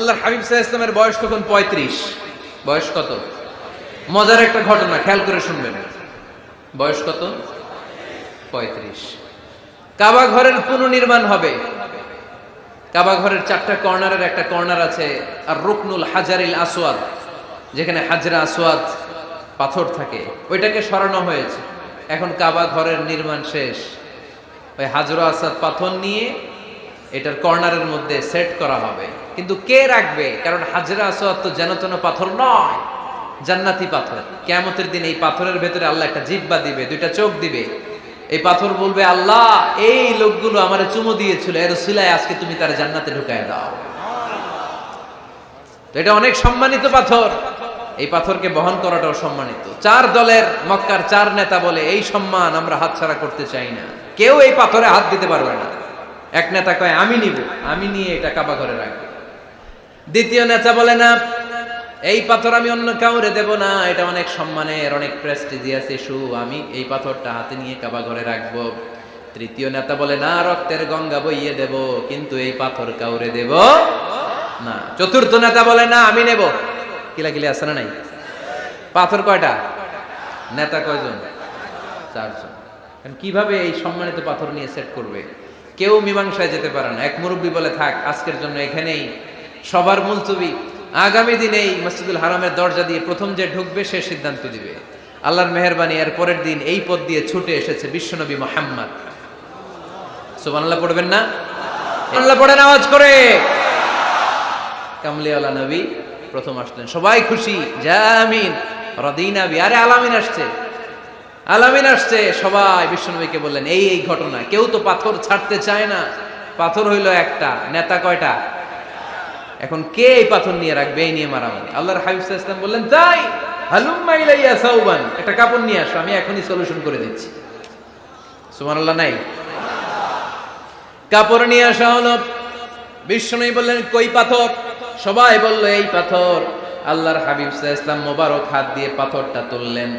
আল্লাহর হাবিব সাল্লাল্লাহু আলাইহি ওয়াসাল্লামের বয়স তখন ৩৫। বয়স কত? মজার একটা ঘটনা, খেয়াল করে শুনবেন। বয়স কত? ৩৫। কাবা ঘরের পুনর্নির্মাণ হবে। কাবা ঘরের ৪টা কর্নারের একটা কর্নার আছে আর রুকনুল হাজারিল আসওয়াদ, যেখানে হাজরা আসওয়াদ পাথর থাকে, ওইটাকে সরানো হয়েছে। এখন কাবা ঘরের নির্মাণ শেষ, ওই হাজরা আসওয়াদ পাথর নিয়ে এটার কর্নারের মধ্যে সেট করা হবে। কিন্তু কে রাখবে? কারণ হাজরা আসওয়াদ তো যেন তেন পাথর নয়, জান্নাতি পাথর। কিয়ামতের দিন এই পাথরের ভেতরে আল্লাহ একটা জিহ্বা দিবে, দুইটা চোখ দিবে। এই পাথর বলবে, আল্লাহ এই লোকগুলো আমারে চুমো দিয়েছিল, এর উসিলায় আজকে তুমি তার জান্নাতে ঢুকায় দাও। তো এটা অনেক সম্মানিত পাথর, এই পাথরকে বহন করাটাও সম্মানিত। 4 দলের মক্কার 4 নেতা বলে, এই সম্মান আমরা হাতছাড়া করতে চাই না, কেউ এই পাথরে হাত দিতে পারবে না। এক নেতা কয়, আমি নিব, আমি নিয়ে এটা কাবা ঘরে রাখবো। দ্বিতীয় নেতা বলে, না, এই পাথর আমি অন্য কাউরে দেব না, এটা অনেক সম্মানের, অনেক প্রেস্টিজিয়াস ইস্যু, আমি এই পাথরটা হাতে নিয়ে কাবা ঘরে রাখবো। তৃতীয় নেতা বলে, না, রক্তের গঙ্গা বইয়ে দেব, কিন্তু এই পাথর কাউরে দেব না। চতুর্থ নেতা বলে, না, আমি নেব। কিলাকিলি আছে না নাই? পাথর কয়টা? নেতা কয়জন? 4 জন। কিভাবে এই সম্মানিত পাথর নিয়ে সেট করবে? কেউ মীমাংসায় যেতে পারে না। এক মুরব্বী বলে, থাক, আজকের জন্য এখানেই সবার মুলতবি, আগামী দিনে এই মসজিদুল হারামের দরজা দিয়ে প্রথম যে ঢুকবে সে সিদ্ধান্ত দিবে। আল্লাহর মেহেরবানি, এর পরের দিন এই পথ দিয়ে ছুটে এসেছে বিশ্বনবী মুহাম্মদ। সুবহানাল্লাহ পড়বেন না? আল্লাহ পড়েন আওয়াজ করে। কামলিওয়ালা নবী প্রথম আসলেন, সবাই খুশি, জামিন রাদিনা বি। আরে আলামিন আসছে, আলামিন আসছে। সবাই বিশ্বনবীকে বললেন, এই এই ঘটনা। কেউ তো পাথর ছাড়তে চায় না। পাথর হইল একটা, নেতা কয়টা? এখন কে এই পাথর নিয়ে রাখবে? এই নিয়ে মারামারি। আল্লাহর হাবিব সাল্লাল্লাহু আলাইহি ওয়াসাল্লাম বললেন, যাই, হালুম্মা ইলাইয়া সাউবান, একটা কাপড় নিয়ে আসো, আমি এখনই সলিউশন করে দিচ্ছি। সুবহানাল্লাহ নাই? কাপড় নিয়ে আসা হলো। বিশ্বনবী বললেন, কই পাথর? সবাই বলল, এই পাথর। আল্লাহর হাবিব সাল্লাল্লাহু আলাইহি ওয়াসাল্লাম মোবারক হাত দিয়ে পাথরটা তুললেন।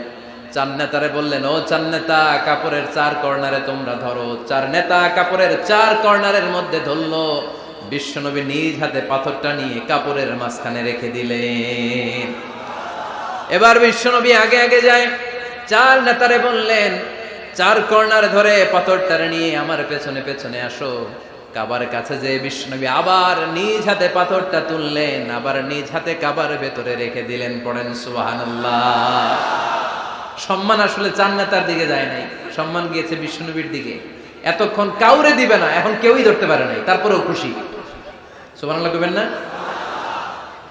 4 নেতারে বললেন, ও 4 নেতা, কাপড়ের 4 কর্নারে তোমরা ধরো। 4 নেতা কাপড়ের 4 কর্নারের মধ্যে ধরলো। বিশ্বনবী নিজ হাতে পাথরটা নিয়ে কাপড়ের মাঝখানে রেখে দিলেন। এবার বিশ্বনবী আগে আগে যায়। 4 নেতারে বললেন, 4 কর্নার ধরে পাথরটারে নিয়ে আমার পেছনে পেছনে আসো। কাবার কাছে যে বিশ্বনবী আবার নিজ হাতে পাথরটা তুললেন, আবার নিজ হাতে কাবার ভেতরে রেখে দিলেন। পড়েন সুবহানাল্লাহ। সম্মান আসলে 4 নেতার দিকে যায় নাই, সম্মান গিয়েছে বিশ্বনবীর দিকে। এতক্ষণ কাউরে দিবে না, এখন কেউই ধরতে পারে নাই, তারপরেও খুশি। সুবহানাল্লাহ কইবেন না?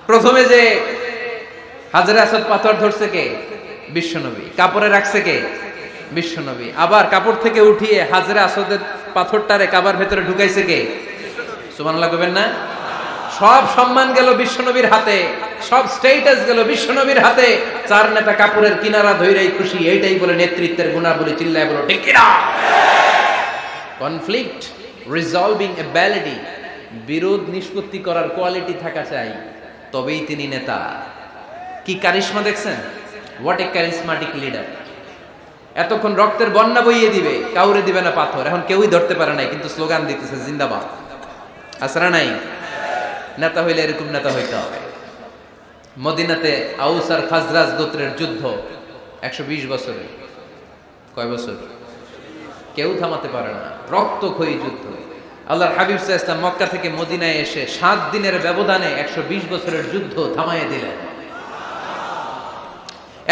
প্রথমে যে হাজরে আসওয়াদ পাথর ধরছে কে? বিশ্বনবী। কাপড়ে রাখছে কে? বিশ্বনবী। আবার কাপড় থেকে উঠিয়ে হাজরে আসওয়াদের পাথরটারে কাবার ভেতরে ঢুকাইছে কে? সুবহানাল্লাহ কইবেন না? সব সম্মান গেল বিশ্বনবীর হাতে, সব স্ট্যাটাস গেল বিশ্বনবীর হাতে। 4 নেতা কাপড়ের কিনারা ধইরাই খুশি। এইটাই বলে নেতৃত্বের গুণাবলী। চিল্লায় বলো ঠিক কি না? কনফ্লিক্ট রিজলভিং এবিলিটি, বিরোধ নিষ্পত্তি করার কোয়ালিটি থাকা চাই, তবেই তিনি নেতা। কি কারিশমা দেখছেন? What a charismatic leader. এতক্ষণ রক্তের বন্যা বইয়ে দিবে, কাউরে দিবে না পাথর। এখন কেউই ধরতে পারে নাই, কিন্তু স্লোগান দিতেছে জিন্দাবাদ। আসরা নাই? নেতা হইলে এরকম নেতা হইতে হবে। মদিনাতে আউস আর খাজরাজ গোত্রের যুদ্ধ 120 বছরের। কয় বছর? কেউ থামাতে পারে না, রক্তক্ষয়ী যুদ্ধ। আল্লাহর হাবিব সাল্লাল্লাহু আলাইহি ওয়াসাল্লাম মক্কা থেকে মদিনায় এসে 7 দিনের ব্যবধানে 120 বছরের যুদ্ধ থামাইয়ে দিলেন।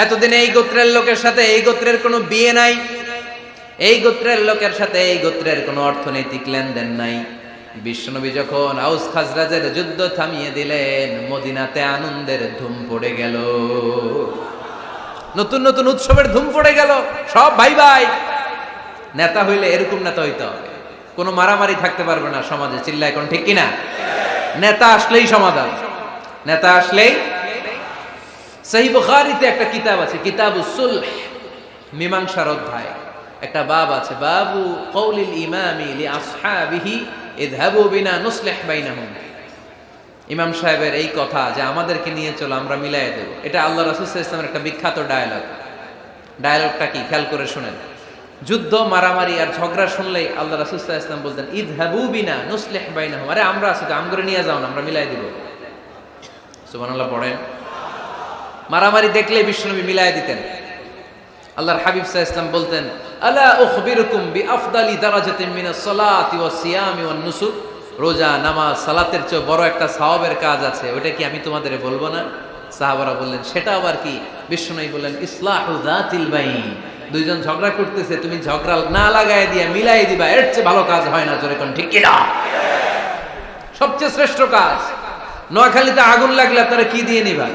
এতদিন এই গোত্রের লোকের সাথে এই গোত্রের কোনো বিয়ে নাই, এই গোত্রের লোকের সাথে এই গোত্রের কোনো অর্থনৈতিক লেনদেন নাই। বিশ্বনবী যখন আউস খাজরাজের যুদ্ধ থামিয়ে দিলেন, মদিনাতে আনন্দের ধুম পড়ে গেল, নতুন নতুন উৎসবের ধুম পড়ে গেল। সব ভাই ভাই। নেতা হইলে এরকম নেতা হইতে হবে, কোনো মারামারি থাকতে পারবে না সমাজে। চিল্লায় কোন ঠিক কিনা? নেতা আসলেই সমাধান, নেতা আসলেই। সহিহ বুখারীতে একটা কিতাব আছে, কিতাবুস সুলহ, মীমাংসার অধ্যায়। একটা বাব আছে, বাবু কওলিল ইমামি লি আসহাবিহি ইযহাবু বিনা নুসলিহ বাইনাহুম। ইমাম সাহেবের এই কথা যে আমাদেরকে নিয়ে চলো, আমরা মিলাইয়া দেব, এটা আল্লাহ রাসূল সাল্লাল্লাহু আলাইহি ওয়াসাল্লামের একটা বিখ্যাত ডায়ালগ। ডায়ালগটা কি? খেয়াল করে শুনেন। যুদ্ধ, মারামারি আর ঝগড়া শুনলেই আল্লাহ রাসূল সাল্লাল্লাহু আলাইহি ওয়াসাল্লাম বলতেন, ইযহাবু বিনা নুসলিহ বাইনাহুম। আরে আমরা আছি তো, আমগরে নিয়ে যাও না, আমরা মিলাই দিব। সুবহানাল্লাহ পড়েন। মারামারি দেখলে বিশ্বনবী মিলায় দিতেন। আল্লাহর হাবিব সাল্লাল্লাহু আলাইহি ওয়াসাল্লাম বলতেন, আলা উখবিরুকুম বিআফদালি দারাজাতিন মিনাস সালাতি ওয়াস সিয়ামি ওয়ান নুসুক। রোজা, নামাজ, সালাতের চেয়ে বড় একটা সওয়াবের কাজ আছে, ওটা কি আমি তোমাদের বলবো না? সাহাবারা বললেন, সেটা আবার কি? বিশ্বনবী বললেন, ইসলাহু যাতিল বাইন। দুইজন ঝগড়া করতেছে, তুমি ঝগড়া না লাগায় দিয়ে মিলাই দিবা, এর চেয়ে ভালো কাজ হয় না। জোরে কোন ঠিক কি না? সবচেয়ে শ্রেষ্ঠ কাজ। নোয়াখালীতে আগুন লাগলে আপনারা কি দিয়ে নিবা?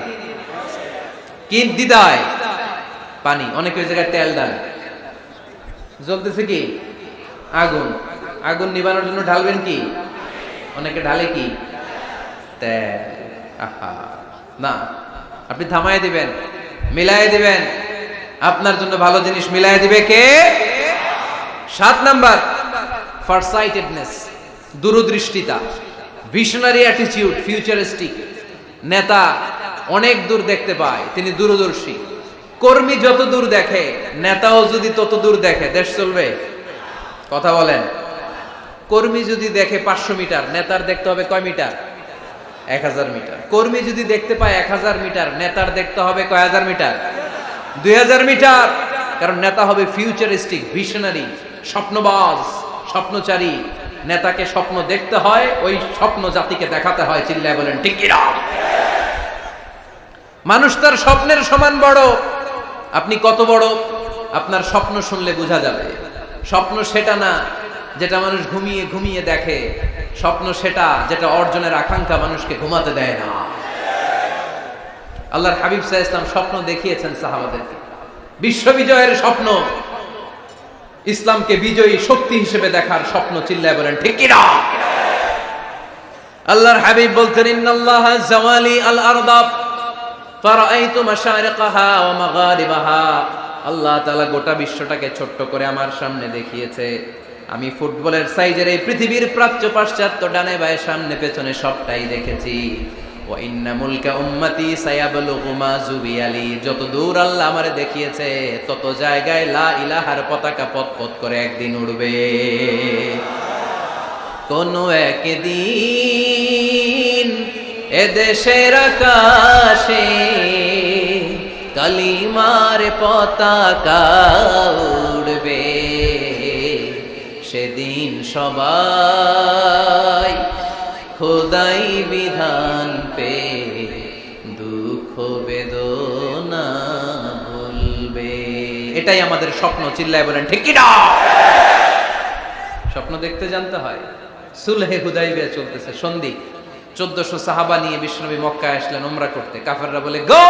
কি দিতে হয়? পানি। অনেকে ওই জায়গায় তেল ডাল। জ্বলতেছে কি? আগুন। আগুন নিবানোর জন্য ঢালবেন কি? অনেকে ঢালে কি? তেল। আহা না, আপনি থামায় দিবেন, মিলায় দিবেন। আপনার জন্য ভালো জিনিস মিলায় দিবে কে? 7 নাম্বার, ফারসাইটেডনেস, দূরদৃষ্টিতা, ভিশনারি অ্যাটিটিউড, ফিউচারিস্টিক। নেতা অনেক দূর দেখতে পায়, তিনি দূরদর্শী। কর্মী যত দূর দেখে, নেতাও যদি তত দূর দেখে, দেশ চলবে? কথা বলেন। কর্মী যদি দেখে 500 মিটার, নেতার দেখতে হবে কয় মিটার? 1000 মিটার। কর্মী যদি দেখতে পায় 1000 মিটার, নেতার দেখতে হবে কয় হাজার মিটার? 2000 মিটার। কারণ নেতা হবে ফিউচারিস্টিক, ভিশনারি, স্বপ্নবাজ, স্বপ্নচারী। নেতাকে স্বপ্ন দেখতে হয়, ওই স্বপ্ন জাতিকে দেখাতে হয়। চিল্লায় বলেন ঠিক কি না? মানুষ তার স্বপ্নের সমান বড়। আপনি কত বড় আপনার স্বপ্ন শুনলে বোঝা যাবে। স্বপ্ন সেটা না যেটা মানুষ ঘুমিয়ে ঘুমিয়ে দেখে, স্বপ্ন সেটা যেটা অর্জনের আকাঙ্ক্ষা মানুষকে ঘুমাতে দেয় না। আল্লাহর হাবিব সাল্লাল্লাহু আলাইহি ওয়াসাল্লাম স্বপ্ন দেখিয়েছেন সাহাবাদেরকে, বিশ্ববিজয়ের স্বপ্ন, ইসলামকে বিজয়ী শক্তি হিসেবে দেখার স্বপ্ন। চিল্লায় বলেন ঠিক কি না? আল্লাহর হাবিব বলতেন, ইন্নাল্লাহা জাওয়ালি আল আরদা ফারাআইতু মাশারিকাহা ওয়া মাগারিবাহা। আল্লাহ তাআলা গোটা বিশ্বটাকে ছোট্ট করে আমার সামনে দেখিয়েছে। আমি ফুটবলের সাইজের এই পৃথিবীর প্রাচ্য পাশ্চাত্য, ডানে বায়ে সামনে পেছনে সবটাই দেখেছি। ওয়া ইন্না মুলকা উম্মতি সায়াবলুগু মা জুবিয়ালি। যত দূর আল্লাহ আমারে দেখিয়েছে, তত জায়গায় লা ইলাহার পতাকা পথ করে একদিন উড়বে। কোন একদিন এদেশের আকাশে কালিমার পতাকা উড়বে। সেদিন সবাই খোদাই বিধান পে দুঃখ বেদনা ভুলবে। এটাই আমাদের স্বপ্ন। চিল্লায় বলেন ঠিক কি না? স্বপ্ন দেখতে জানতে হয়। সুলহে হুদাইবিয়া চলতেছে, সন্ধি। 1400 সাহাবা নিয়ে বিশ্বনবী মক্কায় আসলেন উমরা করতে। কাফেররা বলে, গো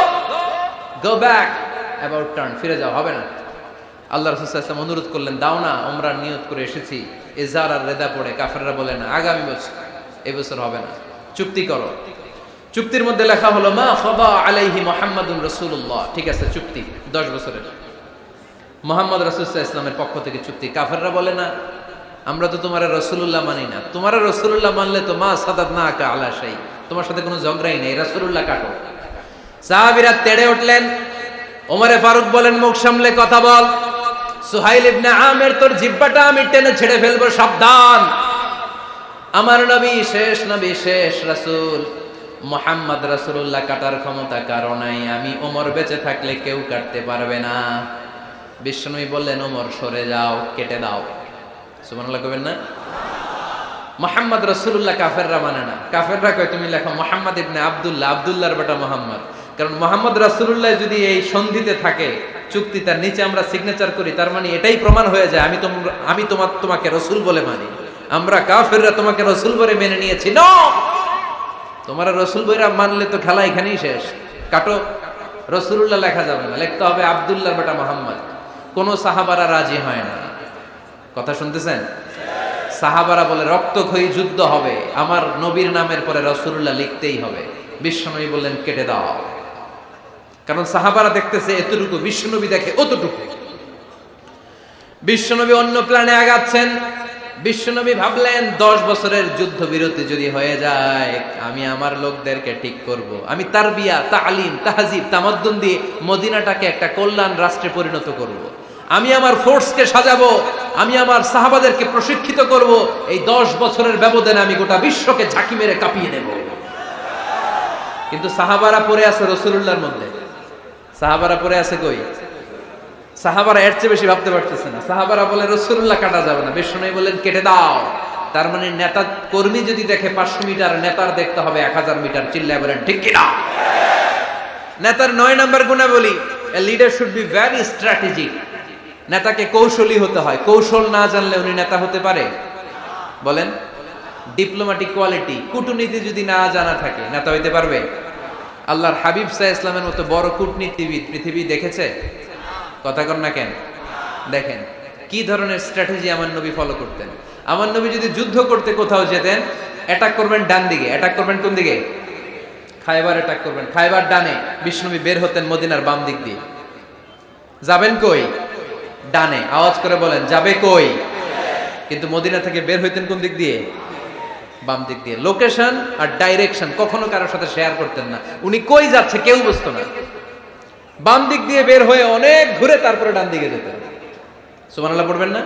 ব্যাক, অ্যাবাউট টার্ন, ফিরে যাও, হবে না। আল্লাহ রাসূল সাল্লাল্লাহু আলাইহি ওয়াসাল্লাম অনুরোধ করলেন, দাও না, উমরার নিয়ত করে এসেছি। ইজার আর রেদা পড়ে কাফেররা বলে, না, আগামী বছর, এই বছর হবে না, চুক্তি করো। চুক্তির মধ্যে লেখা হলো, মা খাদা আলাইহি মুহাম্মাদুর রাসূলুল্লাহ। ঠিক আছে, চুক্তি 10 বছরের, মুহাম্মদ রাসূল সাল্লাল্লাহু আলাইহি ওয়াসাল্লামের পক্ষ থেকে চুক্তি। কাফেররা বলে, না, আমরা তো তোমার রাসূলুল্লাহ মানি না। তোমার রাসূলুল্লাহ মানলে তো মা সাদাদনাকা আলা শাই, তোমার সাথে কোনো ঝগড়াই নেই, রাসূলুল্লাহ কাটো। সাহাবীরা তেড়ে উঠলেন। ওমরে ফারুক বলেন, মুখ সামলে কথা বল। সুহাইল ইবনে আমির, তোর জিহ্বাটা আমি টেনে ছেড়ে ফেলবো, সাবধান। আমার নবী শেষ রাসূল মুহাম্মদ রাসূলুল্লাহ কাটার ক্ষমতা কারো নাই। আমি ওমর বেঁচে থাকলে কেউ কাটতে পারবে না। বিশ্বনবী বললেন, ওমর সরে যাও, কেটে দাও। সুবহানাল্লাহ কইবেন না? মুহাম্মদ রাসূলুল্লাহ কাফেররা মানে না। কাফেররা কয়, তুমি লেখো মুহাম্মদ ইবনে আব্দুল্লাহ, আব্দুল্লাহর বেটা মুহাম্মদ। কারণ মুহাম্মদ রাসূলুল্লাহ যদি এই সন্ধিতে থাকে, চুক্তি, তার নিচে আমরা সিগনেচার করি, তার মানে এটাই প্রমাণ হয়ে যায় আমি তোমাকে রাসূল বলে মানি। আমরা কাফেররা তোমাকে রাসূল বলে মেনে নিয়েছি। নো, তোমার রাসূল বইরা মানলে তো খেলা এখানেই শেষ। কাটো, রাসূলুল্লাহ লেখা যাবে না, লিখতে হবে আব্দুল্লাহর বেটা মুহাম্মদ। কোন সাহাবারা রাজি হয় না। কথা শুনতেছেন? সাহাবারা বলে, রক্তক্ষয়ী যুদ্ধ হবে, আমার নবীর নামের পরে রাসূলুল্লাহ লিখতেই হবে। বিশ্বনবী বললেন, কেটে দাও। কারণ সাহাবারা দেখতেছে এতটুকু, বিশ্বনবী দেখে অতটুকু। বিশ্বনবী অন্য প্ল্যানে আগাচ্ছেন। বিশ্বনবী ভাবলেন, 10 বছরের যুদ্ধ বিরতি যদি হয়ে যায়, আমি আমার লোকদেরকে ঠিক করব। আমি তারবিয়া, তালিম, তাহজিব, তামাদ্দুন দিয়ে মদিনাটাকে একটা কল্যাণ রাষ্ট্রে পরিণত করব। আমি আমার ফোর্সকে সাজাবো, আমি আমার সাহাবাদেরকে প্রশিক্ষিত করব। এই 10 বছরের ব্যবধানে আমি গোটা বিশ্বকে ঝাঁকি মেরে কাঁপিয়ে দেব। কিন্তু সাহাবারা পড়ে আছে রাসূলুল্লাহর মধ্যে। সাহাবারা পড়ে আছে কই? সাহাবারা এর চেয়ে বেশি ভাবতে পারতেছে না। সাহাবারা বলে রাসূলুল্লাহ কাটা যাবে না, বিষ্ণু বলেন কেটে দাও। তার মানে নেতা কর্মী যদি দেখে 500 মিটার, নেতার দেখতে হবে 1000 মিটার। চিল্লায় বলেন ঠিক কি না? নেতার 9 নাম্বার গুণাবলী, a leader should be very strategic. নেতাকে কৌশলী হতে হয়। কৌশল না জানলে উনি নেতা হতে পারে? বলেন। ডিপ্লোম্যাটিক কোয়ালিটি, কূটনীতি যদি না জানা থাকে নেতা হইতে পারবে? আল্লাহর হাবিব সাল্লাল্লাহু আলাইহি ওয়াসাল্লামের মতো বড় কূটনীতিবিদ পৃথিবী দেখেছে? কথা কর না কেন? দেখেন কি ধরনের স্ট্র্যাটেজি আমার নবী ফলো করতেন। আমার নবী যদি যুদ্ধ করতে কোথাও যেতেন, অ্যাটাক করবেন ডান দিকে। অ্যাটাক করবেন কোন দিকে? খায়বার অ্যাটাক করবেন, খায়বার ডানে। বিষ্ণুবী বের হতেন মদিনার বাম দিক দিয়ে। যাবেন কই? ডানে। আওয়াজ করে বলেন যাবে কই? কিন্তু মদিনা থেকে বের হইতেন কোন দিক দিয়ে? বাম দিক দিয়ে। লোকেশন আর ডাইরেকশন কখনো কারোর সাথে শেয়ার করতেন না। উনি কই যাচ্ছে কেউ বুঝতো না। বাম দিক দিয়ে বের হয়ে অনেক ঘুরে তারপরে ডান দিকে যেতেন। সুবহানাল্লাহ পড়বেন না?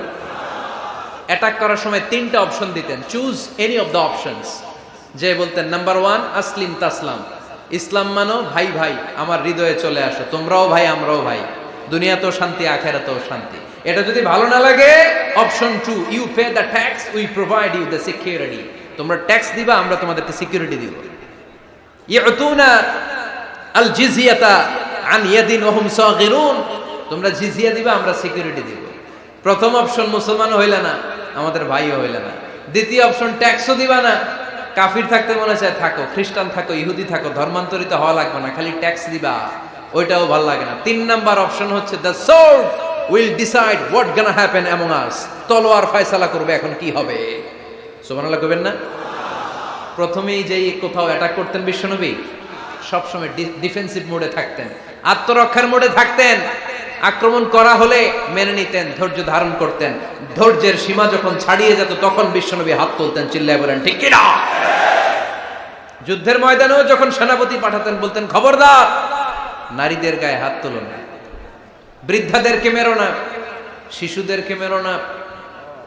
অ্যাটাক করার সময় 3টা অপশন দিতেন, choose any of the options. যে বলতেন নাম্বার 1 আসলিম তাসলাম, ইসলাম মানো, ভাই ভাই আমার হৃদয়ে চলে আসো, তোমরাও ভাই আমরাও ভাই, দুনিয়াতেও শান্তি আখিরাতেও শান্তি। এটা যদি ভালো না লাগে, option 2 you pay the tax, we provide you the security. তোমরা ট্যাক্স দিবা, আমরা তোমাদেরকে সিকিউরিটি দিব। ইউতুনা আল জিজিয়াতা আন ইয়াদিন ওয়া হুম সাগিরুন, তোমরা জিজিয়া দিবা, আমরা সিকিউরিটি দিব। প্রথম অপশন মুসলমান হইলা না, আমাদের ভাইও হইলা না। দ্বিতীয় অপশন ট্যাক্সও দিবা না, কাফির থাকতে মনে চায় থাকো, খ্রিস্টান থাকো, ইহুদি থাকো, ধর্মান্তরিত হওয়া লাগবে না, খালি ট্যাক্স দিবা, ওইটাও ভালো লাগে না। 3 নাম্বার অপশন হচ্ছে the sword will decide what gonna happen among আস, তলোয়ার ফয়সালা করবে এখন কি হবে। সুবহানাল্লাহ কইবেন না? প্রথমেই যেই কোথাও অ্যাটাক করতেন বিশ্বনবী, সবসময় ডিফেন্সিভ মোডে থাকতেন, আত্মরক্ষার মোডে থাকতেন। আক্রমণ করা হলে মেনে নিতেন, ধৈর্য ধারণ করতেন। ধৈর্যের সীমা যখন ছাড়িয়ে যেত তখন বিশ্বনবী হাত তুলতেন, চিল্লায় বলেন ঠিক কি না? যুদ্ধের ময়দানেও যখন সেনাপতি পাঠাতেন বলতেন খবরদার নারীদের গায়ে হাত তুলো না, বৃদ্ধাদেরকে মেরো না, শিশুদেরকে মেরো না,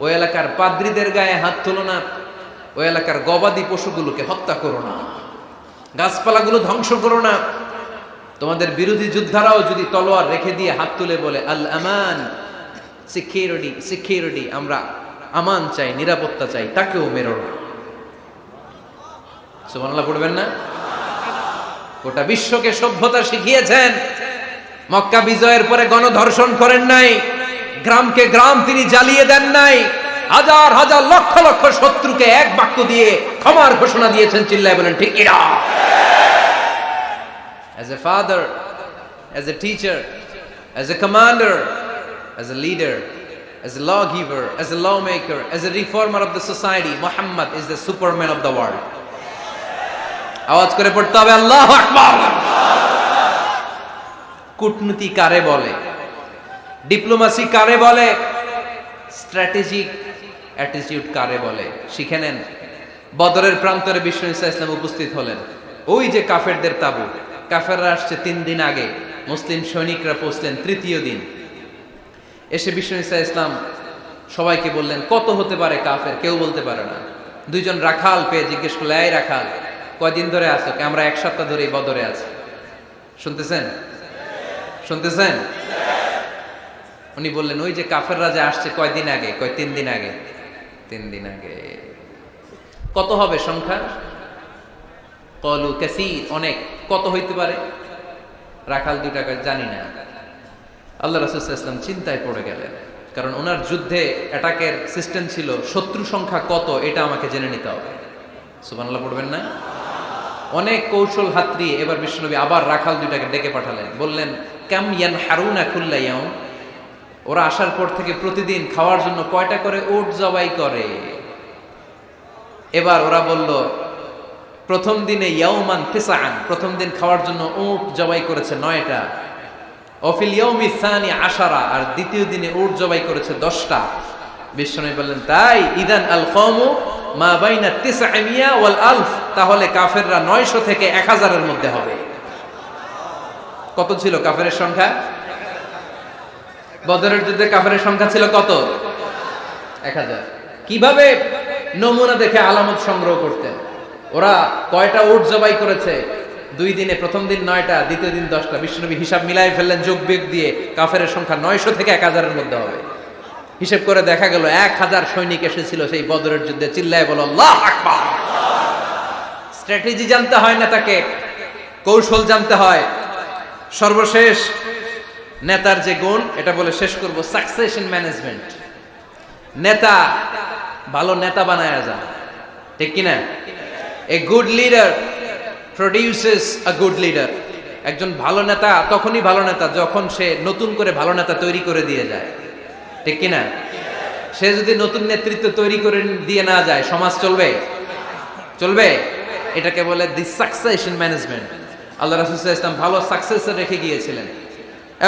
ওই এলাকার পাদ্রীদের গায়ে হাত তুলো না, ওই এলাকার গবাদি পশুগুলোকে হত্যা করো না, গাছপালাগুলো ধ্বংস করো না। তোমাদের বিরোধী যোদ্ধারাও যদি তলোয়ার রেখে দিয়ে হাত তুলে বলে আল আমান, সিকিউরিটি সিকিউরিটি, আমরা আমান চাই, নিরাপত্তা চাই, তাকেও মেরো না। সুবহানাল্লাহ পড়বেন না? গোটা বিশ্বকে সভ্যতা শিখিয়েছেন। মক্কা বিজয়ের পরে গণধর্ষণ করেন নাই, গ্রামকে গ্রাম তিনি জ্বালিয়ে দেন নাই, হাজার হাজার লক্ষ লক্ষ শত্রুকে এক বাক্য দিয়ে ক্ষমার ঘোষণা দিয়েছেন, চিল্লায় বলেন ঠিক কি না? As a father, as a teacher, as a commander, as a leader, as a lawgiver, as a lawmaker, as a reformer of the society, Muhammad is the superman of the world. আওয়াজ করে পড়তে হবে আল্লাহু আকবার। কূটনীতি কারে বলে? Diplomacy কারে বলে? স্ট্র্যাটেজিক অ্যাটিটিউড কারে বলে? শিখে নেন। বদরের প্রান্তরে বিষ্ণু ঈসা ইসলাম উপস্থিত হলেন। ওই যে কাফেরদের তাবু, কাফেররা আসছে 3 দিন আগে, মুসলিম সৈনিকরা পৌঁছলেন 3য় দিন। এসে বিষ্ণু ঈসা ইসলাম সবাইকে বললেন কত হতে পারে কাফের, কেউ বলতে পারে না। 2 জন রাখাল পেয়ে জিজ্ঞেস করলে, এই রাখাল কয়দিন ধরে আছো? আমরা 1 সপ্তাহ ধরে বদরে আছি। শুনতেছেন? শুনতেছেন? উনি বললেন ওই যে কাফেররা যে আসছে কয়দিন আগে? কয় 3 দিন আগে। 3 দিন আগে। কত হবে সংখ্যা? কলু কাসীর, অনেক। কত হইতে পারে? রাখাল 2 টাকা জানি না। আল্লাহ রাসূল সাল্লাল্লাহু আলাইহি ওয়াসাল্লাম চিন্তায় পড়ে গেলেন, কারণ ওনার যুদ্ধে অ্যাটাকের সিস্টেম ছিল শত্রু সংখ্যা কত এটা আমাকে জেনে নিতে হবে। সুবহানাল্লাহ পড়বেন না? অনেক কৌশল হাতড়িয়ে এবার বিশ্বনবী আবার রাখাল 2টাকে ডেকে পাঠালেন, বললেন কাম ইয়ানহারুনা কুল্লা ইয়াউম, ওরা আসার পর থেকে প্রতিদিন খাওয়ার জন্য কয়টা করে উট জবাই করে? এবার ওরা বলল প্রথম দিনে ইয়াউমান তিসআন, প্রথম দিন খাওয়ার জন্য উট জবাই করেছে 9টা। অফিল ইয়াউমি সানি 10, আর দ্বিতীয় দিনে উট জবাই করেছে 10টা। বিশ্বনবী বললেন তাই ইদান আল কওমু মা বাইনা 900 ওয়াল আলফ, তাহলে কাফেররা 900 থেকে 1000 এর মধ্যে হবে। কত ছিল কাফেরের সংখ্যা? বদরের যুদ্ধে কাফেরের সংখ্যা ছিল কত? 1000। কিভাবে নমুনা দেখে আলামত সংগ্রহ করতেন? ওরা কয়টা উট জবাই করেছে 2 দিনে প্রথম দিন 9টা, দ্বিতীয় দিন 10টা। বিশ্বনবী হিসাব মিলাই ফেললেন যোগ বিয়োগ দিয়ে, কাফেরের সংখ্যা 900 থেকে 1000-এর মধ্যে হবে। হিসেব করে দেখা গেল 1000 সৈনিক এসেছিল সেই বদরের যুদ্ধে। চিল্লায় বলো আল্লাহু আকবার। স্ট্র্যাটেজি জানতে হয় না, তাকে কৌশল জানতে হয়। সর্বশেষ নেতার যে গুণ, এটা বলে শেষ করব, সাকসেশন ম্যানেজমেন্ট। নেতা ভালো নেতা বানায়া যায়, ঠিক কিনা? A good leader produces a good leader. একজন ভালো নেতা তখনই ভালো নেতা যখন সে নতুন করে ভালো নেতা তৈরি করে দিয়ে যায়, ঠিক কিনা? সে যদি নতুন নেতৃত্ব তৈরি করে দিয়ে না যায়, সমাজ চলবে? চলবে? এটাকে বলে দি সাকসেশন ম্যানেজমেন্ট। আল্লাহ রাসূল সাল্লাল্লাহু আলাইহি ওয়াসাল্লাম ভালো সাকসেসর রেখে গিয়েছিলেন,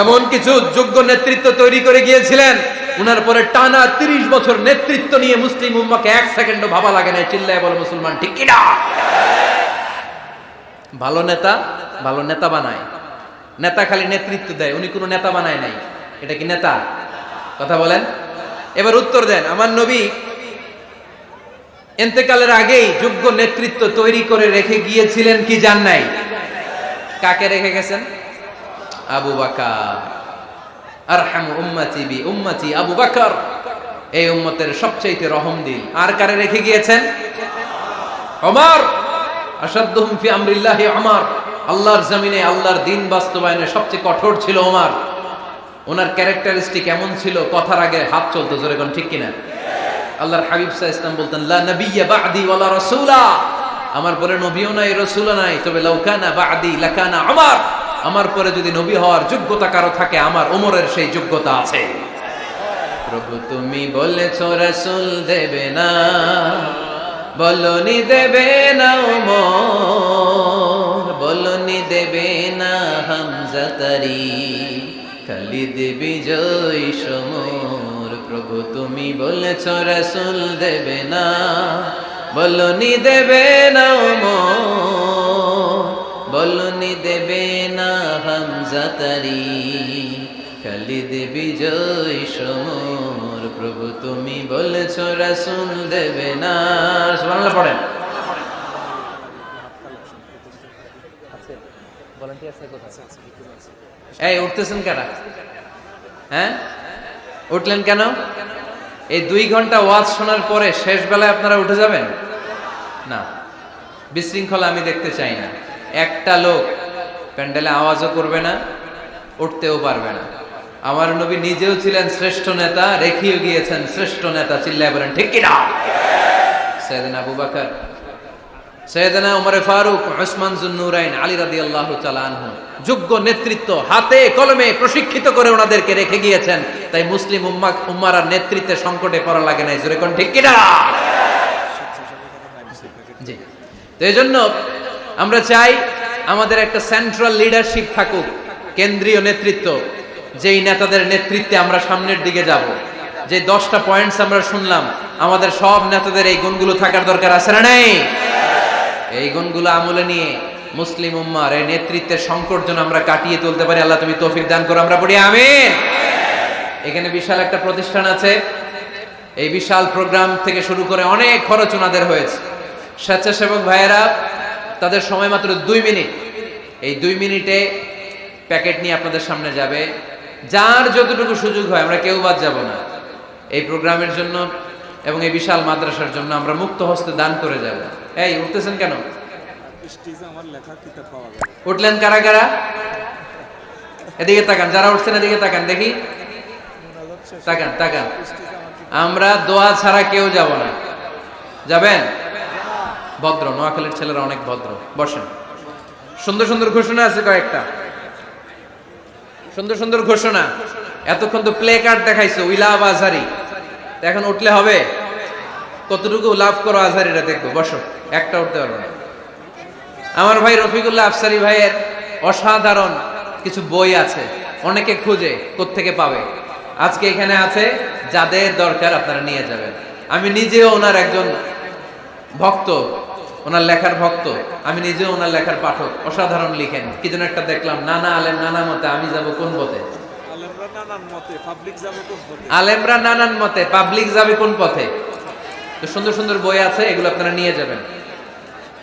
এমন কিছু যোগ্য নেতৃত্ব তৈরি করে গিয়েছিলেন, উনার পরে টানা 30 বছর নেতৃত্ব নিয়ে মুসলিম উম্মাহকে 1 সেকেন্ডও ভাবা লাগে না। চিল্লায় বলো মুসলমান, ঠিক কিনা? ভালো নেতা বানায়। নেতা খালি নেতৃত্ব দেয়, উনি কোনো নেতা বানায় নাই। এটা কি নেতা? কথা বলেন। এবার উত্তর দেন। আমার নবী ইন্তেকালের আগেই যোগ্য নেতৃত্ব তৈরি করে রেখে গিয়েছিলেন কি জান নাই? কাকে রেখে গেছেন? আবু বকর। আরহামু উম্মতি বি উম্মতি আবু বকর, এই উম্মতের সবচেয়ে রহমদিল। আর কারে রেখে গিয়েছেন? ওমর। আশাদ্দুহুম ফি আমরিল্লাহি ওমর। আল্লাহর জমিনে আল্লাহর দ্বীন বাস্তবায়নে সবচেয়ে কঠোর ছিল ওমর। ওনার ক্যারেক্টারিস্টিক এমন ছিল, কথার আগে হাত চলতো। জোরে কোন ঠিক কিনা? আল্লাহর হাবিব সাল্লাল্লাহু আলাইহি ওয়াসাল্লাম বলতেন, লা নাবিয়্যা বা'দি ওয়ালা রাসূলা, আমার পরে নবীও নাই, রাসূলও নাই, তবে লাউ কানা বা'দি লাকানা ওমর, আমার পরে যদি নবী হওয়ার যোগ্যতা কারো থাকে, আমার ওমরের সেই যোগ্যতা আছে। প্রভু তুমি বলেছো রাসূল দেবে না, বলনি দেবে না ওমর, বলনি দেবে না হামজা তারি, খালিদ বিজয় সমর। প্রভু তুমি বলেছ রাসূল দেবে না, বলনি দেবে না ওমর, বলনি দেবে না হামজা তারি, খালিদ বিজয় সমর। প্রভু তুমি বলেছ রাসূল দেবে না। সুবহানাল্লাহ পড়েন। এই উঠতেছেন কেন? হ্যাঁ, উঠলেন কেন? এই 2 ঘন্টা ওয়াজ শোনার পরে শেষ বেলায় আপনারা উঠে যাবেন না? বিশৃঙ্খলা আমি দেখতে চাই না। একটা লোক প্যান্ডেলে আওয়াজও করবে না, উঠতেও পারবে না। আমার নবী নিজেও ছিলেন শ্রেষ্ঠ নেতা, রেখেও গিয়েছেন শ্রেষ্ঠ নেতা। চিল্লায় বলেন ঠিক কিনা? সাইয়েদনা আবু বকর, সাইয়েদনা উমর ফারুক, উসমান যুন্নুরাইন, আলী রাদিয়াল্লাহু তাআলা আনহু যোগ্য নেতৃত্ব হাতে কলমে প্রশিক্ষিত করে ওনাদেরকে রেখে গিয়েছেন। তাই মুসলিম উম্মার আর নেতৃত্বের সংকটে পড়া লাগে নাই। জোরে কোন ঠিক কিনা? জি। তো এইজন্য আমরা চাই আমাদের একটা সেন্ট্রাল লিডারশিপ থাকুক, কেন্দ্রীয় নেতৃত্ব, যেই নেতাদের নেতৃত্বে আমরা সামনের দিকে যাব। যে 10টা পয়েন্টস আমরা শুনলাম, আমাদের সব নেতাদের এই গুণগুলো থাকার দরকার আছে না নাই? এই গুণগুলো আমলে নিয়ে মুসলিম উম্মার এই নেতৃত্বের সংকট যেন আমরা কাটিয়ে তুলতে পারি। আল্লাহ তুমি তৌফিক দান করো, আমরা পড়ি আমিন। এখানে বিশাল একটা প্রতিষ্ঠান আছে, এই বিশাল প্রোগ্রাম থেকে শুরু করে অনেক খরচ ওনাদের হয়েছে। স্বেচ্ছাসেবক ভাইয়েরা তাদের সময় মাত্র 2 মিনিট, এই 2 মিনিটে প্যাকেট নিয়ে আপনাদের সামনে যাবে। যার যতটুকু সুযোগ হয়, আমরা কেউ বাদ যাব না। এই প্রোগ্রামের জন্য এবং এই বিশাল মাদ্রাসার জন্য আমরা মুক্ত হস্তে দান করে যাব। এই উঠতেছেন কেন? উঠলেন কারা কারা? এদিকে তাকান, যারা উঠছেন এদিকে তাকান, দেখি তাকান তাকান। আমরা দোয়া ছাড়া কেউ যাব না। যাবেন? ভদ্র, নোয়াখালীর ছেলেরা অনেক ভদ্র। বসেন। সুন্দর সুন্দর ঘোষণা আছে কয়েকটা, সুন্দর সুন্দর ঘোষণা। এতক্ষণ তো প্লে কার্ড দেখাইছো, উই লাভ আজহারি। এখন উঠলে হবে? কতটুকু লাভ করো আজহারিরা দেখবো। বসো, একটা উঠতে পারবো না। আমার ভাই রফিকুল্লাহ আফসারি ভাইয়ের অসাধারণ কিছু বই আছে, অনেকে খুঁজে কোত্থেকে পাবে। আজকে এখানে আছে, যাদের দরকার আপনারা নিয়ে যাবেন। আমি নিজেও ওনার একজন ভক্ত, ওনার লেখার ভক্ত। আমি নিজেও ওনার লেখার পাঠক। অসাধারণ লিখেন। কি যেন একটা দেখলাম, নানা আলেম নানা মতে, আমি যাব কোন পথে? আলেমরা নানান মতে, পাবলিক যাবে কোন পথে? তো সুন্দর সুন্দর বই আছে, এগুলো আপনারা নিয়ে যাবেন।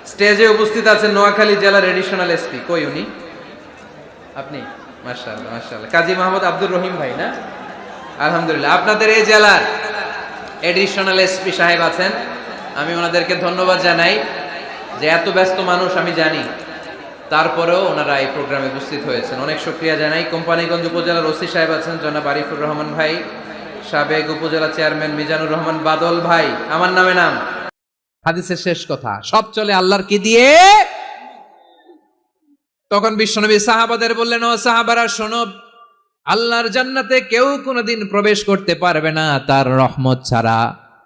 স্টেজে উপস্থিত আছেন নোয়াখালী জেলার এডিশনাল এসপি, কই উনি? আপনি? মাশাআল্লাহ মাশাআল্লাহ, কাজী মোহাম্মদ আব্দুর রহিম ভাই না? আলহামদুলিল্লাহ, আপনাদের এই জেলার এডিশনাল এসপি সাহেব আছেন। আমি ওনাদেরকে ধন্যবাদ জানাই যে এত ব্যস্ত মানুষ আমি জানি, তারপরেও ওনারা এই প্রোগ্রামে উপস্থিত হয়েছেন, অনেক শুকরিয়া জানাই। কোম্পানিগঞ্জ উপজেলার ওসি সাহেব আছেন জনাব আরিফুর রহমান ভাই, সাবেক উপজেলা চেয়ারম্যান মিজানুর রহমান বাদল ভাই, আমার নামে নাম। হাদিসের শেষ কথা, সব চলে আল্লাহর কি দিয়ে? তখন বিশ্বনবী সাহাবাদের বললেন, ও সাহাবারা শোনো, আল্লাহর জান্নাতে কেউ কোনোদিন প্রবেশ করতে পারবে না তার রহমত ছাড়া।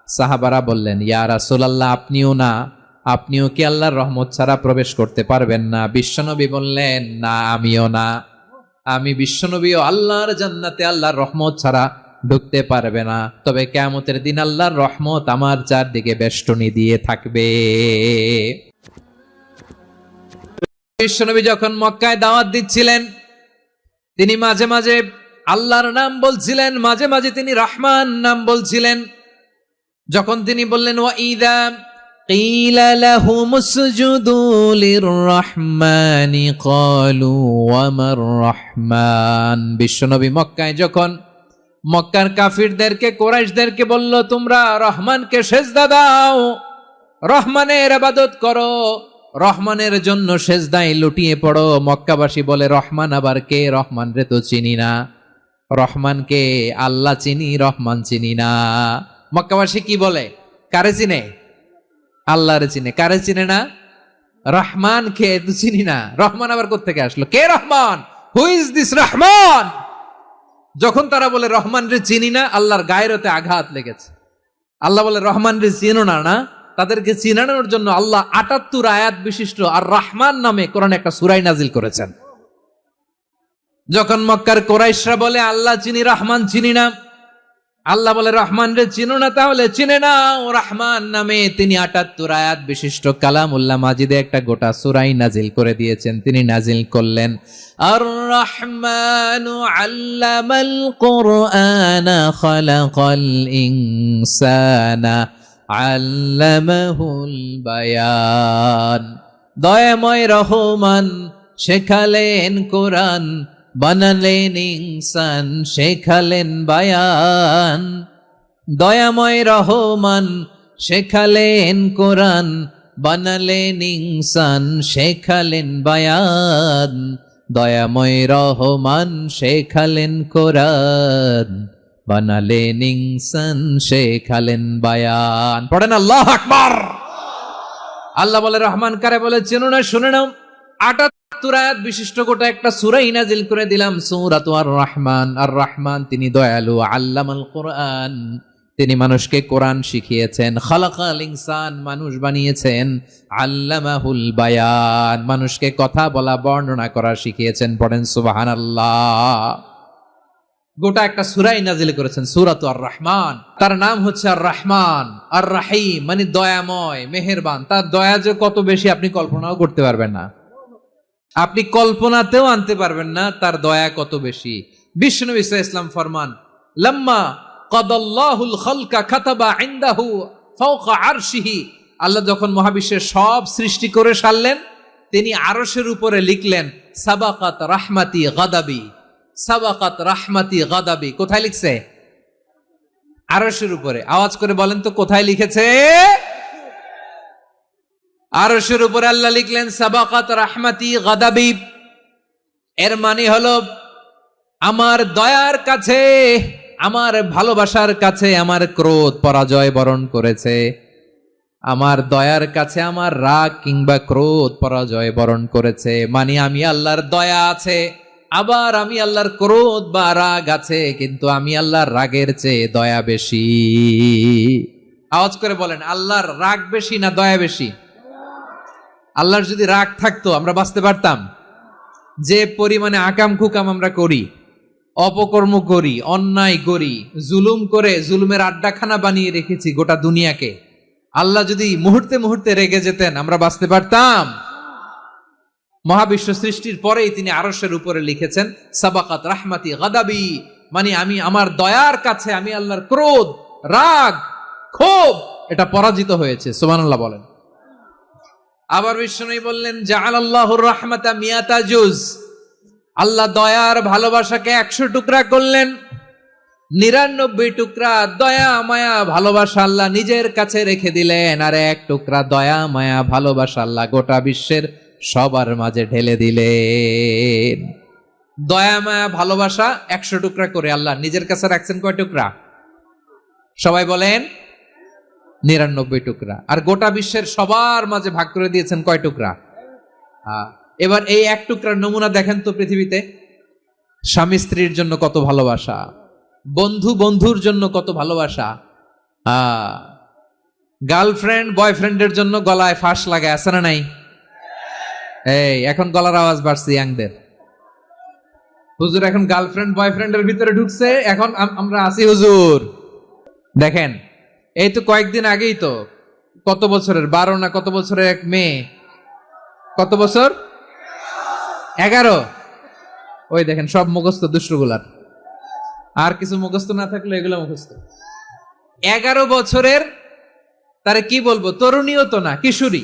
সাহাবারা বললেন, ইয়া রাসূলুল্লাহ, আপনিও না? আপনিও কি আল্লাহর রহমত ছাড়া প্রবেশ করতে পারবেন না? বিশ্বনবী বললেন, না আমিও না। আমি বিশ্বনবীও আল্লাহর জান্নাতে আল্লাহর রহমত ছাড়া ঢুকতে পারবে না, তবে কিয়ামতের দিন আল্লাহর রহমত আমার চারদিকে বেষ্টনী দিয়ে থাকবে। বিশ্বনবী যখন মক্কায় দাওয়াত দিচ্ছিলেন, তিনি মাঝে মাঝে আল্লাহর নাম বলছিলেন, মাঝে মাঝে তিনি রহমান নাম বলছিলেন। যখন তিনি বললেন, ওয়াইদা কিলা লাহুম উসজুদু লিররহমানি ক্বালু ওয়ামার রহমান। বিশ্বনবী মক্কায় যখন মক্কার কাফিরদেরকে, কুরাইশদেরকে বলল, তোমরা রহমানকে সেজদা দাও, রহমানের ইবাদত করো, রহমানের জন্য সেজদায় লুটিয়ে পড়ো। মক্কাবাসী বলে, রহমান আবার কে? রহমান রে তো চিনি না। রহমানকে? আল্লাহ চিনি, রহমান চিনি না। মক্কাবাসী কি বলে? কারে চিনে? আল্লাহরে চিনে। কারে চিনে না? রহমান কে তো চিনি না। রহমান আবার কোত্থেকে আসলো? কে Rahman? Who is this Rahman? যখন তারা বলে রহমান রে চিনি না, আল্লাহর গায়রতে আঘাত লেগেছে। আল্লাহ বলে, রহমান রে চিনো না? না, তাদেরকে চিনানোর জন্য আল্লাহ ৭৮ আয়াত বিশিষ্ট আর রহমান নামে কোরআনে একটা সূরা নাজিল করেছেন। যখন মক্কার কুরাইশরা বলে, আল্লাহ চিনি, রহমান চিনি না, আল্লাহ বলে, রহমান রে চিনো না, তাহলে চিনে নাও রহমান নামে। তিনি ৭৮ আয়াত বিশিষ্ট কালামুল্লাহ মাজিদে একটা গোটা সূরা নাজিল করে দিয়েছেন। তিনি নাজিল করলেন, আর রহমানু আল্লামাল কুরআনা খালাকাল ইনসানা আল্লামাহুল বায়ান। দয়াময় রহমান শেখালেন কোরআন, বানালেন ইনসান, শেখালেন বায়ান। দয়াময় রহমান শেখালেন কোরআন, বানালেন ইনসান, শেখালেন বায়ান। দয়াময় রহমান শেখালেন কোরআন, বানালেন ইনসান, শেখালেন বায়ান। পড়েন আল্লাহু আকবার। আল্লাহ বলে, রহমান কারে বলে চেনো না? শুনে নাও, ৭৮ আয়াত বিশিষ্ট গোটা একটা সূরা নাজিল করে দিলাম, সূরাতু আর রহমান। আর রহমান তিনি দয়ালু, আল্লামাল কোরআন, তিনি মানুষকে কোরআন শিখিয়েছেন, খালাকাল ইনসান, মানুষ বানিয়েছেন, আল্লামাহুল বায়ান, মানুষকে কথা বলা, বর্ণনা করা শিখিয়েছেন। পড়েন সুবহানাল্লাহ। গোটা একটা সূরাই নাজিল করেছেন, সূরাতু আর রহমান। তার নাম হচ্ছে আর রহমান, আর রাহিম মানে দয়াময়, মেহেরবান। তার দয়া যে কত বেশি আপনি কল্পনাও করতে পারবেন না, আপনি কল্পনাতেও আনতে পারবেন না তার দয়া কত বেশি। বিশ্বনবী সাল্লাল্লাহু আলাইহি ওয়াসাল্লাম ফরমান, লাম্মা কাদাল্লাহুল খালকা কাতাবা ইনদাহু ফাওকা আরশিহি। আল্লাহ যখন মহাবিশ্বের সব সৃষ্টি করে সারলেন, তিনি আরশের উপরে লিখলেন, সাবাকাত রাহমাতি গাদাবি, সাবাকাত রাহমাতি গাদাবি। কোথায় লিখছে? আরশের উপরে। আওয়াজ করে বলেন তো, কোথায় লিখেছে? আরশের উপরে আল্লাহ লিখলেন, সাবাকাত রাহমাতি গাদাবি। এর মানে হলো, আমার দয়ার কাছে, আমার ভালোবাসার কাছে আমার ক্রোধ পরাজয় বরণ করেছে। আমার দয়ার কাছে আমার রাগ কিংবা ক্রোধ পরাজয় বরণ করেছে। মানে আমি আল্লাহর দয়া আছে, আবার আমি আল্লাহর ক্রোধ বা রাগ আছে, কিন্তু আমি আল্লাহর রাগের চেয়ে দয়া বেশি। আওয়াজ করে বলেন, আল্লাহর রাগ বেশি না দয়া বেশি? আল্লাহর যদি রাগ থাকতো আমরা বাঁচতে পারতাম? যে পরিমাণে আকাম কুকাম আমরা করি, অপকর্ম করি, অন্যায় করি, জুলুম করে জুলুমের আড্ডাখানা বানিয়ে রেখেছি গোটা দুনিয়াকে, আল্লাহ যদি মুহূর্তে মুহূর্তে রেগে যেতেন আমরা বাঁচতে পারতাম? মহাবিশ্ব সৃষ্টির পরেই তিনি আরশের উপরে লিখেছেন, সাবাকাত রাহমাতি গাদাবি, মানে আমি আমার দয়ার কাছে আমি আল্লাহর ক্রোধ, রাগ, ক্ষোভ এটা পরাজিত হয়েছে। সুবহানাল্লাহ বলেন। আবার বিষ্ণু বললেন জাআলাল্লাহুর রাহমাতা মিয়াতা জুজ, আল্লাহ দয়ার ভালোবাসাকে 100 টুকরা করলেন। 99 টুকরা দয়া মায়া ভালোবাসা আল্লাহ নিজের কাছে রেখে দিলেন, আর 1 টুকরা দয়া মায়া ভালোবাসা আল্লাহ গোটা বিশ্বের সবার মাঝে ঢেলে দিলেন। দয়া মায়া ভালোবাসা 100 টুকরা করে আল্লাহ নিজের কাছে রাখছেন কয় টুকরা? সবাই বলেন 99 টুকরা। আর গোটা বিশ্বের সবার মাঝে ভাগ করে দিয়েছেন কয় টুকরা? এবার এই 1 টুকরার নমুনা দেখেন তো পৃথিবীতে। স্বামী স্ত্রীর জন্য কত ভালোবাসা, বন্ধু বন্ধুর জন্য কত ভালোবাসা, গার্লফ্রেন্ড বয়ফ্রেন্ডের জন্য গলায় ফাঁস লাগায়, আছে না নাই? এই এখন গলার আওয়াজ বাড়ছে ইয়াংদের। হুজুর এখন গার্লফ্রেন্ড বয়ফ্রেন্ডের ভিতরে ঢুকছে, এখন আমরা আছি হুজুর। দেখেন এই তো কয়েকদিন আগেই তো, কত বছরের 12 না কত বছরের এক মেয়ে, কত বছর? 11। ওই দেখেন সব মুখস্থ দুষ্টগুলার, আর কিছু মুখস্থ না থাকলে এগুলো মুখস্থ। 11 বছরের, তারে কি বলবো, তরুণীও তো না, কিশোরী।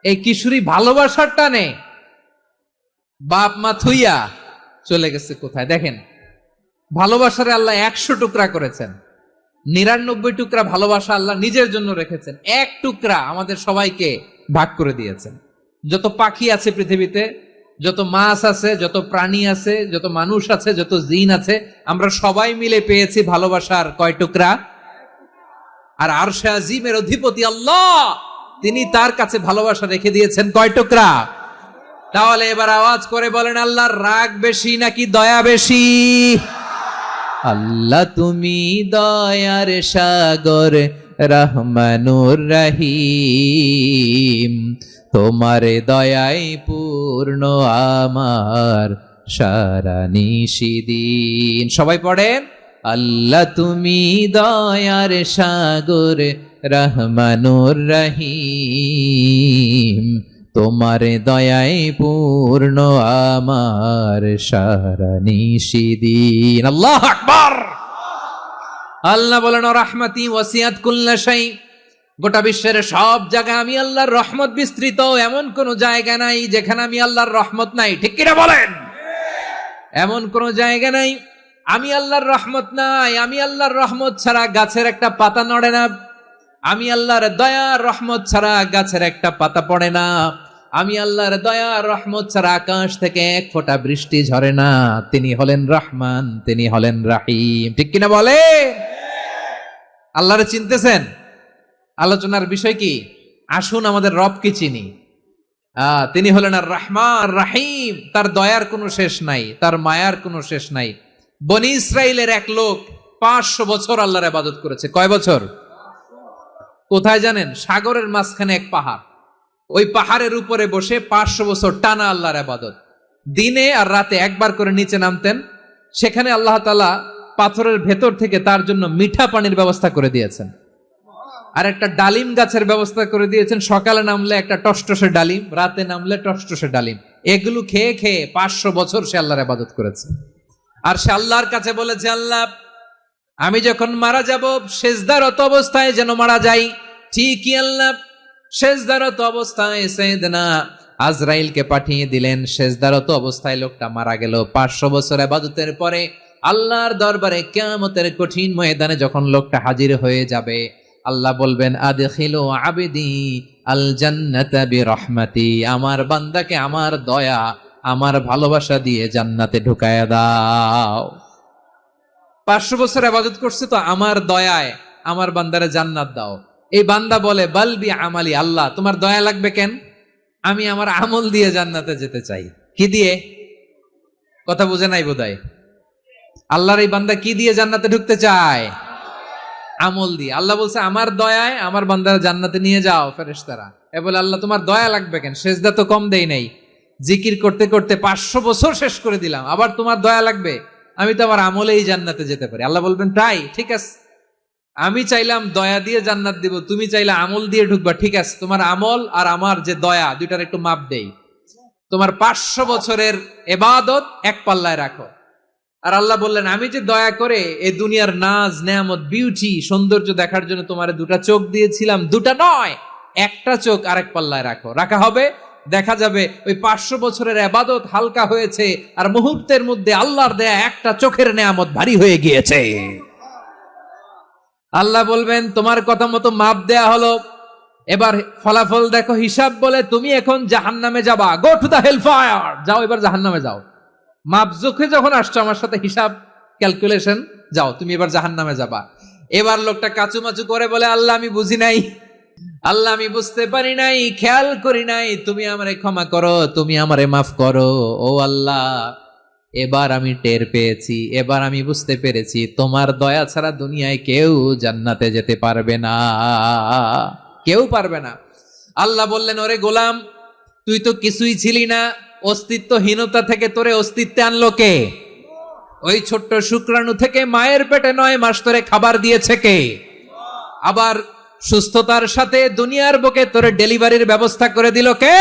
এই কিশোরী ভালোবাসার টানে বাপ মা থুইয়া চলে গেছে কোথায়? দেখেন ভালোবাসারে আল্লাহ 100 টুকরা করেছেন, 99 টুকরা ভালোবাসা আল্লাহ নিজের জন্য রেখেছেন, 1 টুকরা আমাদের সবাইকে ভাগ করে দিয়েছেন। যত পাখি আছে পৃথিবীতে, যত মাছ আছে, যত প্রাণী আছে, যত মানুষ আছে, যত জিন আছে, আমরা সবাই মিলে পেয়েছি ভালোবাসার কয় টুকরা? আর আরশে আজিমের অধিপতি আল্লাহ, তিনি তার কাছে ভালোবাসা রেখে দিয়েছেন কয় টুকরা? তাহলে এবার আওয়াজ করে বলেন, আল্লাহর রাগ বেশি নাকি দয়া বেশি? আল্লাহ তুমি দয়ার সাগর রহমানুর রহিম, তোমার দয়াই পূর্ণ আমার সারা নিশিদিন। সবাই পড়েন, আল্লাহ তুমি দয়ার সাগর রহমানুর রহিম, তোমার দয়াই পূর্ণ আমার সারা নিশিদিন। আল্লাহু আকবার। আল্লাহ বলেন রাহমাতি ওয়াসিআত কুল্লা শাই, গোটা বিশ্বের সব জায়গায় আমি আল্লাহর রহমত বিস্তৃত, এমন কোন জায়গা নাই যেখানে আমি আল্লাহর রহমত নাই। ঠিক কিনা বলেন? এমন কোন জায়গা নাই আমি আল্লাহর রহমত নাই। আমি আল্লাহর রহমত ছাড়া গাছের একটা পাতা নড়ে না, আমি আল্লাহর দয়া রহমত ছাড়া গাছের একটা পাতা পড়ে না, আমি আল্লাহর দয়া রহমত ছাড়া আকাশ থেকে 1 ফোঁটা বৃষ্টি ঝরে না। তিনি হলেন রহমান, তিনি হলেন রাহিম। ঠিক কিনা বলে? আল্লাহরে চিনতেছেন? আলোচনার বিষয় কি? আসুন আমাদের রবকে চিনি। তিনি হলেন আর রহমান রাহিম, তার দয়ার কোনো শেষ নাই, তার মায়ার কোনো শেষ নাই। বনি ইসরাইলের এক লোক 500 বছর আল্লাহর ইবাদত করেছে। কয় বছর? কোথায় জানেন? সাগরের মাঝখানে এক পাহাড়, ওই পাহাড়ের উপরে বসে 500 বছর টানা আল্লাহর ইবাদত। দিনে আর রাতে একবার করে নিচে নামতেন। সেখানে আল্লাহ তাআলা পাথরের ভেতর থেকে তার জন্য মিঠা পানির ব্যবস্থা করে দিয়েছেন, আর একটা ডালিম গাছের ব্যবস্থা করে দিয়েছেন। সকালে নামলে একটা টসটসে ডালিম, রাতে নামলে টসটসে ডালিম। এগুলো খেয়ে খেয়ে 500 বছর সে আল্লাহর ইবাদত করেছে। আর সে আল্লাহর কাছে বলেছে, আল্লাহ আমি যখন মারা যাব সেজদারত অবস্থায় যেন মারা যাই। ঠিকই আল্লাহ সেজদারত অবস্থায় সাইয়েদনা আজরাইলকে পাঠিয়ে দিলেন। সেজদারত অবস্থায় লোকটা মারা গেল। 500 বছর ইবাদতের পরে আল্লাহর দরবারে কিয়ামতের কঠিন ময়দানে যখন লোকটা হাজির হয়ে যাবে, আল্লাহ বলবেন আদখিলু আবদি আল জান্নাতা বিরহমাতি, আমার বান্দাকে আমার দয়া আমার ভালোবাসা দিয়ে জান্নাতে ঢুকায়া দাও। 500 বছর ইবাদত করছে তো আমার দয়ায় আমার বান্দারে জান্নাত দাও। এই বান্দা বলে বালবি আমালি, আল্লাহ তোমার দয়া লাগবে কেন? আমি আমার আমল দিয়ে জান্নাতে যেতে চাই। কি দিয়ে? কথা বুঝে নাই বোধহয়। আল্লাহর এই বান্দা কি দিয়ে জান্নাতে ঢুকতে চায়? আমল দিয়ে। আল্লাহ বলছে আমার দয়ায় আমার বান্দারা জান্নাতে নিয়ে যাও। ফেরেশতারা এ বলে আল্লাহ তোমার দয়া লাগবে কেন? সেজদা তো কম দেই নাই, জিকির করতে করতে 500 বছর শেষ করে দিলাম, আবার তোমার দয়া লাগবে? আমি তো আমার আমলেই জান্নাতে যেতে পারি। আল্লাহ বলবেন তাই, ঠিক আছে, আমি চাইলাম দয়া দিয়ে জান্নাত দিব, তুমি চাইলে আমল দিয়ে ঢুকবা, ঠিক আছে, তোমার আমল আর আমার যে দয়া দুইটার একটু মাপ দেই। তোমার 500 বছরের ইবাদত এক পাল্লায় রাখো। আর আল্লাহ বললেন আমি যে দয়া করে এই দুনিয়ার নাজ নেয়ামত বিউটি সৌন্দর্য দেখার জন্য তোমার 2টা চোখ দিয়েছিলাম, 2টা নয় একটা চোখ আরেক পাল্লায় রাখা হবে, দেখা যাবে ওই 500 বছরের ইবাদত হালকা হয়েছে আর মুহূর্তের মধ্যে আল্লাহর দেয়া একটা চোখের নেয়ামত ভারী হয়ে গিয়েছে। আল্লাহ বলবেন তোমার কথা মতো মাপ দেয়া হলো, এবার ফলাফল দেখো, হিসাব বলে তুমি এখন জাহান্নামে যাবা, go to the hell fire, যাও এবার জাহান্নামে যাও। মাপ চোখে যখন আসছো আমার সাথে হিসাব ক্যালকুলেশন, যাও তুমি এবার জাহান্নামে যাবা। এবার লোকটা কাচুমাচু করে বলে আল্লাহ আমি বুঝি নাই, আল্লাহ আমি বুঝতে পারি নাই, খেয়াল করি নাই, তুমি আমারে ক্ষমা করো, তুমি আমারে মাফ করো। ও আল্লাহ, এবার আমি টের পেয়েছি, এবার আমি বুঝতে পেরেছি তোমার দয়া ছাড়া দুনিয়ায় কেউ জান্নাতে যেতে পারবে না, কেউ পারবে না। আল্লাহ বললেন ওরে গোলাম, তুই তো কিছুই ছিলি না, অস্তিত্বহীনতা থেকে তোরে অস্তিত্বে আনলো কে? ওই ছোট্ট শুক্রাণু থেকে মায়ের পেটে 9 মাস ধরে খাবার দিয়েছে কে? আবার সুস্থতার সাথে দুনিয়ার বুকে তোর ডেলিভারির ব্যবস্থা করে দিল কে?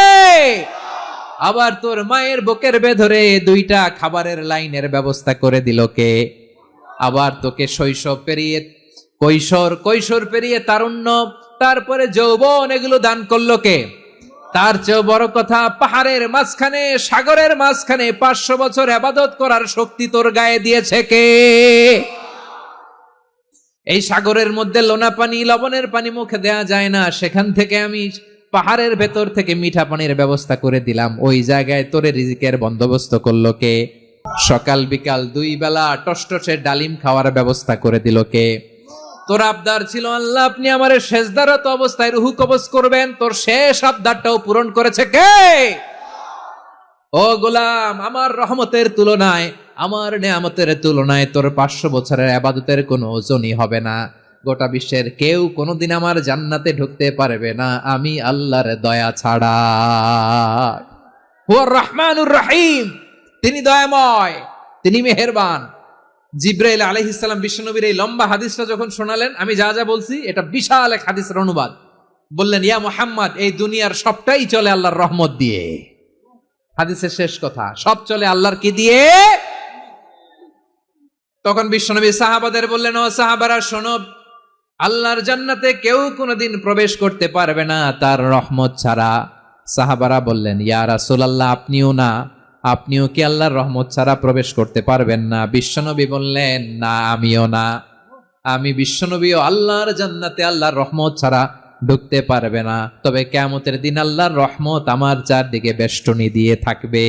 আবার তোর মায়ের বুকের ভেতরে 2টা খাবারের লাইনের ব্যবস্থা করে দিল কে? আবার তোকে শৈশব পেরিয়ে কৈশোর পেরিয়ে তারুণ্য, তারপরে যৌবন, এগুলো দান করলো কে? তার চেয়েও বড় কথা, পাহাড়ের মাঝখানে, সাগরের মাঝখানে 500 বছর ইবাদত করার শক্তি তোর গায়ে দিয়েছে কে? এই সাগরের মধ্যে লোনা পানি, লবণের পানি মুখে দেয়া যায় না, সেখান থেকে আমি পাহাড়ের ভেতর থেকে মিঠা পানির ব্যবস্থা করে দিলাম, ওই জায়গায় তোরে রিজিকের বন্দোবস্ত করলো কে? সকাল বিকাল 2 বেলা টসটসে ডালিম খাওয়ার ব্যবস্থা করে দিল কে? তোর আবদার ছিল আল্লাহ আপনি আমারে সেজদারত অবস্থায় রুহু কবজ করবেন, তোর শেষ আবদারটাও পূরণ করেছে কে? ও গোলাম, আমার রহমতের তুলনায়, আমার নেয়ামতের তুলনায় তোর 500 বছরের ইবাদতের কোনো ওজনই হবে না। গোটা বিশ্বের কেউ কোনোদিন আমার জান্নাতে ঢুকতে পারবে না আমি আল্লাহর দয়া ছাড়া। হুয়ার রহমানুর রহিম, তিনি দয়াময়, তিনি মেহেরবান। জিব্রাইল আলাইহিস সালাম বিশ্বনবীর এই লম্বা হাদিসটা যখন শোনালেন, আমি যা যা বলছি এটা বিশাল এক হাদিসের অনুবাদ, বললেন ইয়া মুহাম্মদ, এই দুনিয়ার সবটাই চলে আল্লাহর রহমত দিয়ে। হাদিসের শেষ কথা, সব চলে আল্লাহর কি দিয়ে? তখন বিশ্বনবী সাহাবাদের বললেন, ও সাহাবারা শোনো, আল্লাহর জান্নাতে কেউ কোনোদিন প্রবেশ করতে পারবে না তার রহমত ছাড়া। সাহাবারা বললেন, ইয়া রাসূলুল্লাহ, আপনিও না, আপনিও কি আল্লাহর রহমত ছাড়া প্রবেশ করতে পারবেন না? বিশ্বনবী বললেন, না আমিও না, আমি বিশ্বনবীও আল্লাহর জান্নাতে আল্লাহর রহমত ছাড়া ঢুকতে পারবে না, তবে কিয়ামতের দিন আল্লাহর রহমত আমার চারদিকে বেষ্টনী দিয়ে থাকবে।